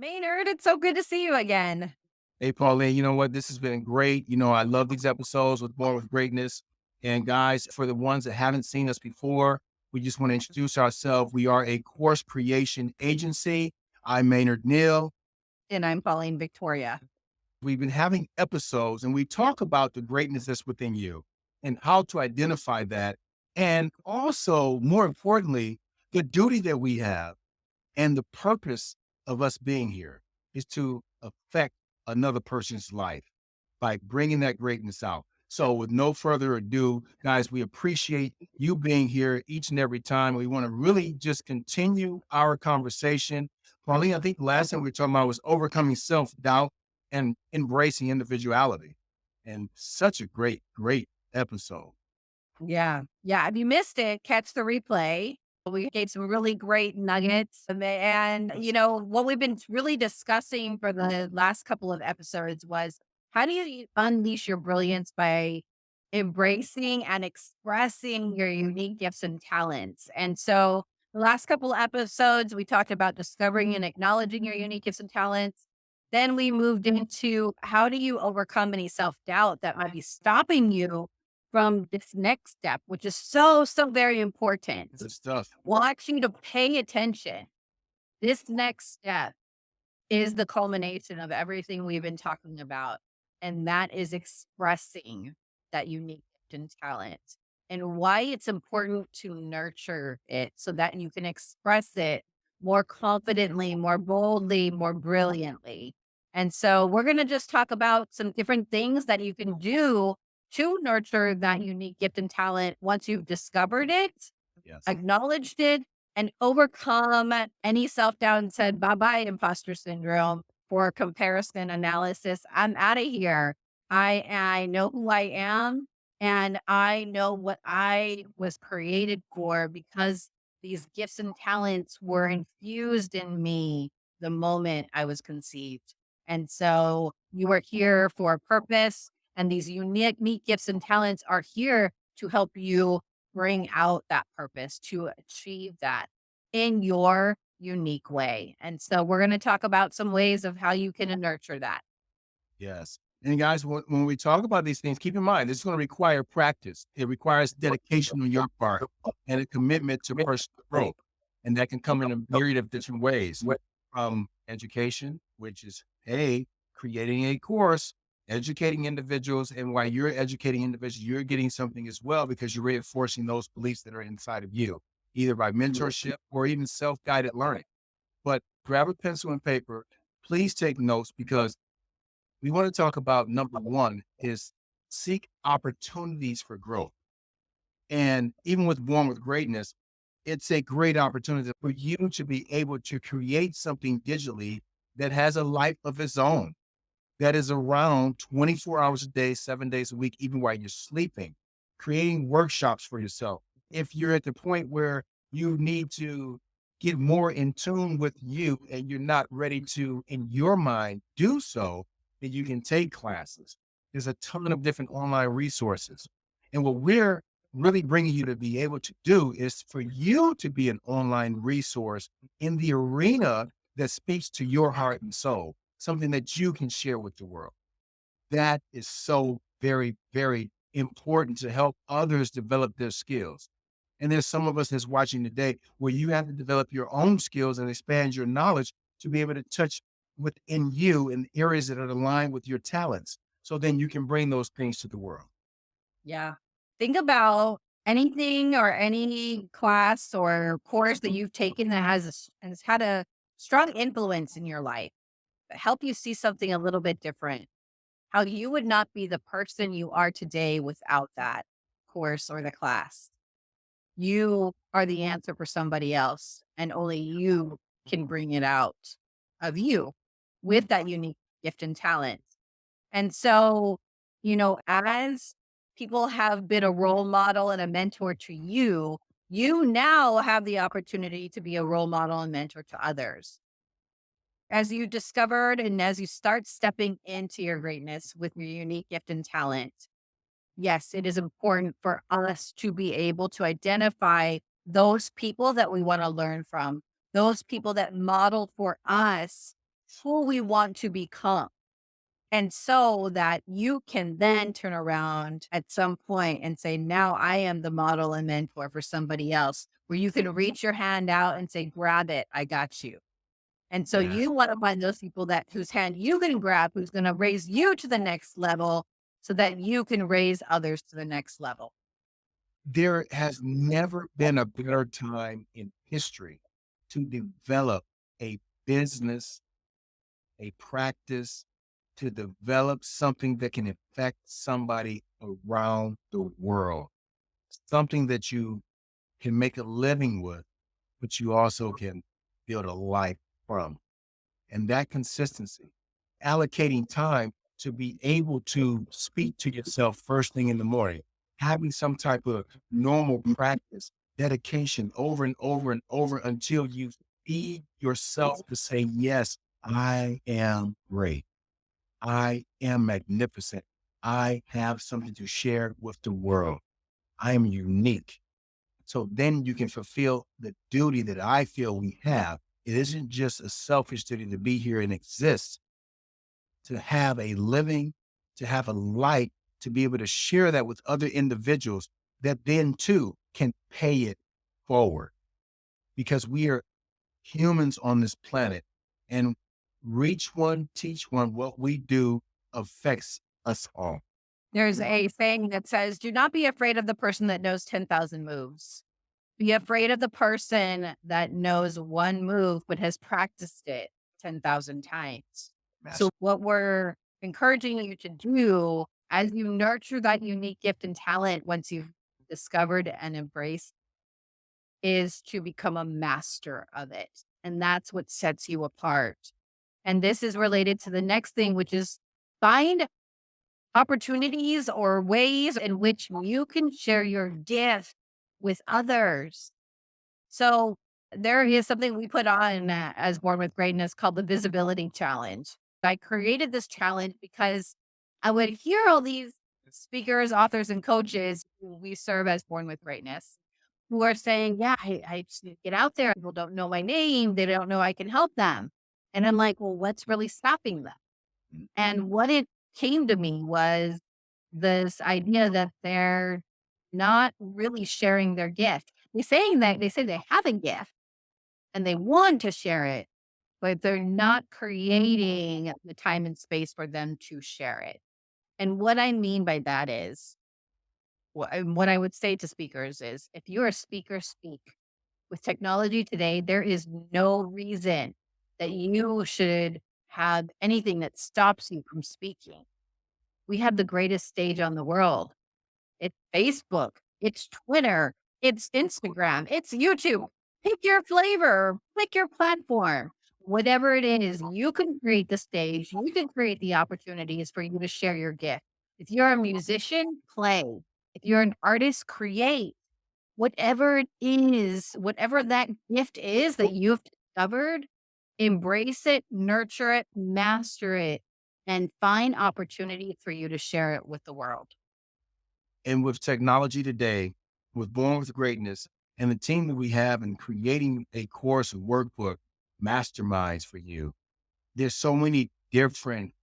Maynard, it's so good to see you again. Hey, Pauline, you know what? This has been great. I love these episodes with Born with Greatness. And guys, for the ones that haven't seen us before, we just want to introduce ourselves. We are a course creation agency. I'm Maynard Neal. And I'm Pauline Victoria. We've been having episodes and we talk about the greatness that's within you and how to identify that. And also, more importantly, the duty that we have and the purpose of us being here is to affect another person's life by bringing that greatness out. So, with no further ado, guys, we appreciate you being here each and every time. We want to really just continue our conversation. Pauline, I think the last thing we were talking about was overcoming self doubt and embracing individuality. And such a great episode. Yeah. Yeah. If you missed it, catch the replay. We gave some really great nuggets. What we've been really discussing for the last couple of episodes was how do you unleash your brilliance by embracing and expressing your unique gifts and talents. And so the last couple of episodes, we talked about discovering and acknowledging your unique gifts and talents. Then we moved into how do you overcome any self doubt that might be stopping you from this next step, which is so very important. Good stuff. Want you to pay attention. This next step is the culmination of everything we've been talking about. And that is expressing that unique gift and talent and why it's important to nurture it so that you can express it more confidently, more boldly, more brilliantly. And so we're going to just talk about some different things that you can do to nurture that unique gift and talent once you've discovered it, Yes. acknowledged it, and overcome any self doubt and said, bye bye, imposter syndrome for comparison analysis. I'm out of here. I know who I am and I know what I was created for because these gifts and talents were infused in me the moment I was conceived. And so you are here for a purpose, and these unique gifts and talents are here to help you bring out that purpose, to achieve that in your unique way. And so we're going to talk about some ways of how you can nurture that. Yes. And guys, when we talk about these things, keep in mind, this is going to require practice. It requires dedication on your part and a commitment to personal growth. And that can come in a myriad of different ways from education, which is, hey, creating a course, educating individuals. And while you're educating individuals, you're getting something as well because you're reinforcing those beliefs that are inside of you, either by mentorship or even self guided learning. But grab a pencil and paper. Please take notes because we want to talk about number one is seek opportunities for growth. And even with Born with Greatness, it's a great opportunity for you to be able to create something digitally that has a life of its own, that is around 24 hours a day, 7 days a week, even while you're sleeping, creating workshops for yourself. If you're at the point where you need to get more in tune with you and you're not ready to, in your mind, do so, then you can take classes. There's a ton of different online resources. And what we're really bringing you to be able to do is for you to be an online resource in the arena that speaks to your heart and soul, something that you can share with the world. That is so very important to help others develop their skills. And there's some of us that's watching today where you have to develop your own skills and expand your knowledge to be able to touch within you in areas that are aligned with your talents. So then you can bring those things to the world. Yeah. Think about anything or any class or course that you've taken that has had a strong influence in your life, that help you see something a little bit different. How you would not be the person you are today without that course or the class. You are the answer for somebody else, and only you can bring it out of you with that unique gift and talent. And so, as people have been a role model and a mentor to you, you now have the opportunity to be a role model and mentor to others. As you discovered and as you start stepping into your greatness with your unique gift and talent, yes, it is important for us to be able to identify those people that we want to learn from, those people that model for us who we want to become. And so that you can then turn around at some point and say, now I am the model and mentor for somebody else, where you can reach your hand out and say, grab it, I got you. And so Yeah. you want to find those people that whose hand you can grab, who's going to raise you to the next level so that you can raise others to the next level. There has never been a better time in history to develop a business, a practice, to develop something that can affect somebody around the world, something that you can make a living with, but you also can build a life from. And that consistency, allocating time to be able to speak to yourself first thing in the morning, having some type of normal practice, dedication over and over and over until you feed yourself to say, yes, I am great. I am magnificent. I have something to share with the world. I am unique. So then you can fulfill the duty that I feel we have. It isn't just a selfish duty to be here and exist, to have a living, to have a light, to be able to share that with other individuals that then too can pay it forward because we are humans on this planet and reach one, teach one, what we do affects us all. There's a saying that says, do not be afraid of the person that knows 10,000 moves. Be afraid of the person that knows one move but has practiced it 10,000 times. So, Master. what we're encouraging you to do as you nurture that unique gift and talent once you've discovered and embraced is to become a master of it. And that's what sets you apart. And this is related to the next thing, which is find opportunities or ways in which you can share your gift with others. So there is something we put on as Born with Greatness called the Visibility Challenge. I created this challenge because I would hear all these speakers, authors, and coaches who we serve as Born with Greatness who are saying, yeah, I just need to get out there. People don't know my name. They don't know I can help them. And I'm like, well, what's really stopping them? And what it came to me was this idea that they're not really sharing their gift. They say they have a gift and they want to share it, but they're not creating the time and space for them to share it. And what I mean by that is what I would say to speakers is if you're a speaker, speak. With technology today, there is no reason that you should have anything that stops you from speaking. We have the greatest stage on the world. It's Facebook, it's Twitter, it's Instagram, it's YouTube. Pick your flavor, pick your platform. Whatever it is, you can create the stage, you can create the opportunities for you to share your gift. If you're a musician, play. If you're an artist, create. Whatever it is, whatever that gift is that you've discovered, embrace it, nurture it, master it, and find opportunity for you to share it with the world. And with technology today, with Born with Greatness and the team that we have in creating a course of workbook masterminds for you, there's so many different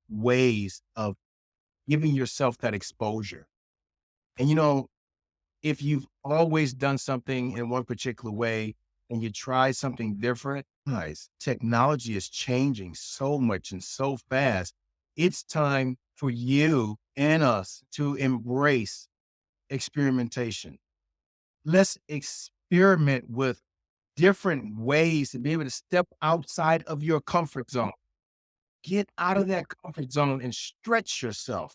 ways of giving yourself that exposure. And if you've always done something in one particular way and you try something different, guys, technology is changing so much and so fast. It's time for you and us to embrace experimentation. Let's experiment with different ways to be able to step outside of your comfort zone. Get out of that comfort zone and stretch yourself.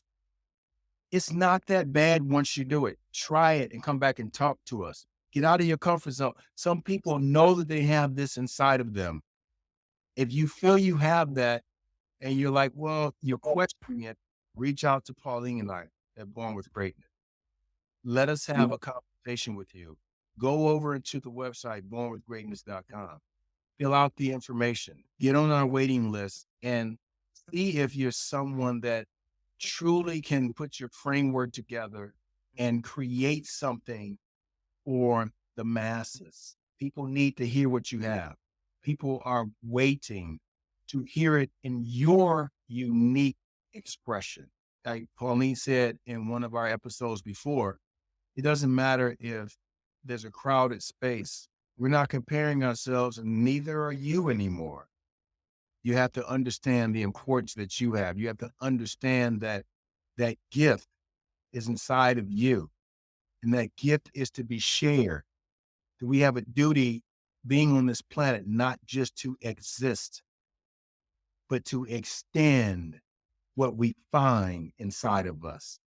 It's not that bad once you do it. Try it and come back and talk to us. Get out of your comfort zone. Some people know that they have this inside of them. If you feel you have that and you're like, well, you're questioning it, reach out to Pauline and I at Born with Greatness. Let us have a conversation with you. Go over into the website, bornwithgreatness.com. Fill out the information, get on our waiting list, and see if you're someone that truly can put your framework together and create something for the masses. People need to hear what you have. People are waiting to hear it in your unique expression. Like Pauline said in one of our episodes before, it doesn't matter if there's a crowded space. We're not comparing ourselves, and neither are you anymore. You have to understand the importance that you have. You have to understand that that gift is inside of you, and that gift is to be shared. That we have a duty being on this planet, not just to exist, but to extend what we find inside of us,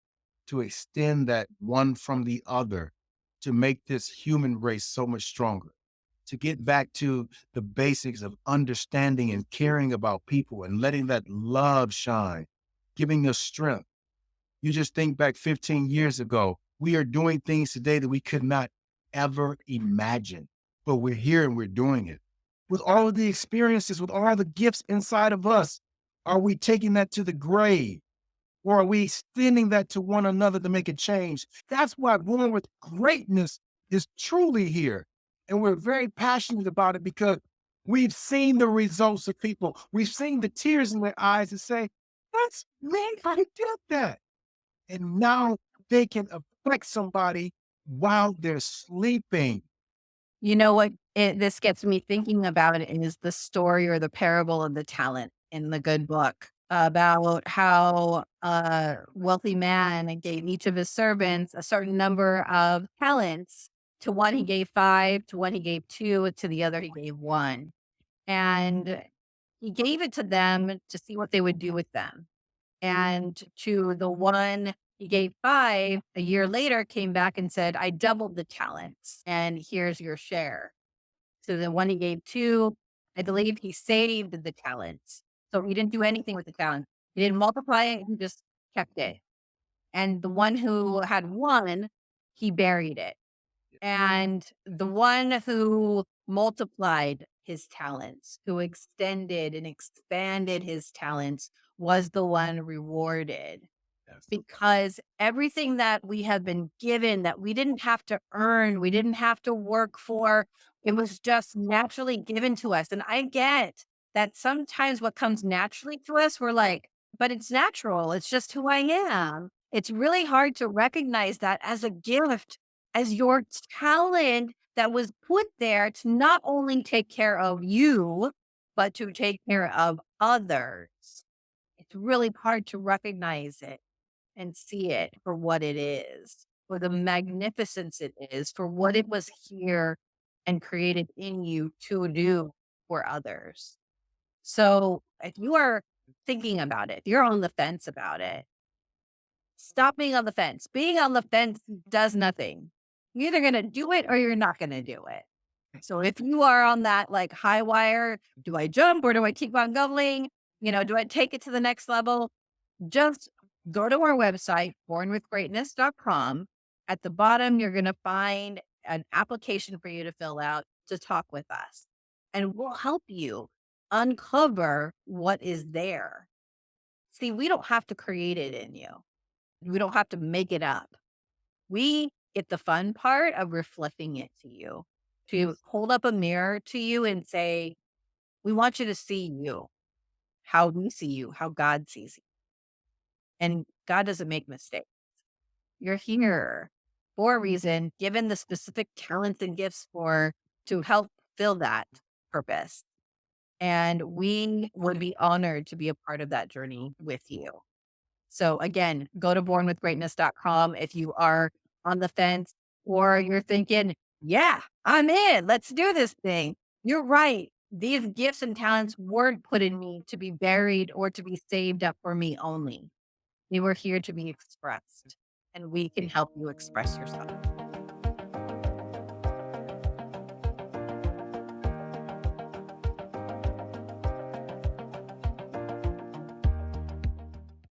to extend that one from the other, to make this human race so much stronger, to get back to the basics of understanding and caring about people and letting that love shine, giving us strength. You just think back 15 years ago, we are doing things today that we could not ever imagine, but we're here and we're doing it. With all of the experiences, with all the gifts inside of us, are we taking that to the grave? Or are we extending that to one another to make a change? That's why Born with Greatness is truly here. And we're very passionate about it because we've seen the results of people. We've seen the tears in their eyes and say, that's me, I did that. And now they can affect somebody while they're sleeping. You know what this gets me thinking about is the story or the parable of the talent in the good book about how a wealthy man gave each of his servants a certain number of talents. To one he gave 5, to one he gave 2, to the other he gave 1. And he gave it to them to see what they would do with them. And to the one he gave 5, a year later came back and said, I doubled the talents and here's your share. So the one he gave 2, I believe he saved the talents. So he didn't do anything with the talent. He didn't multiply it, he just kept it. And the one who had 1, he buried it. And the one who multiplied his talents, who extended and expanded his talents, was the one rewarded. Yes. Because everything that we have been given that we didn't have to earn, we didn't have to work for, it was just naturally given to us. And I get that sometimes what comes naturally to us, we're like, but it's natural. It's just who I am. It's really hard to recognize that as a gift, as your talent that was put there to not only take care of you, but to take care of others. It's really hard to recognize it and see it for what it is, for the magnificence it is, for what it was here and created in you to do for others. So if you are thinking about it, if you're on the fence about it, stop being on the fence. Being on the fence does nothing. You're either going to do it or you're not going to do it. So if you are on that like high wire, do I jump or do I keep on going? Do I take it to the next level? Just go to our website, bornwithgreatness.com. At the bottom, you're going to find an application for you to fill out to talk with us. And we'll help you uncover what is there. See, we don't have to create it in you. We don't have to make it up. We get the fun part of reflecting it to you, to hold up a mirror to you and say, we want you to see you, how we see you, how God sees you. And God doesn't make mistakes. You're here for a reason, given the specific talents and gifts to help fill that purpose. And we would be honored to be a part of that journey with you. So again, go to bornwithgreatness.com if you are on the fence or you're thinking, yeah, I'm in. Let's do this thing. You're right. These gifts and talents weren't put in me to be buried or to be saved up for me only. They were here to be expressed, and we can help you express yourself.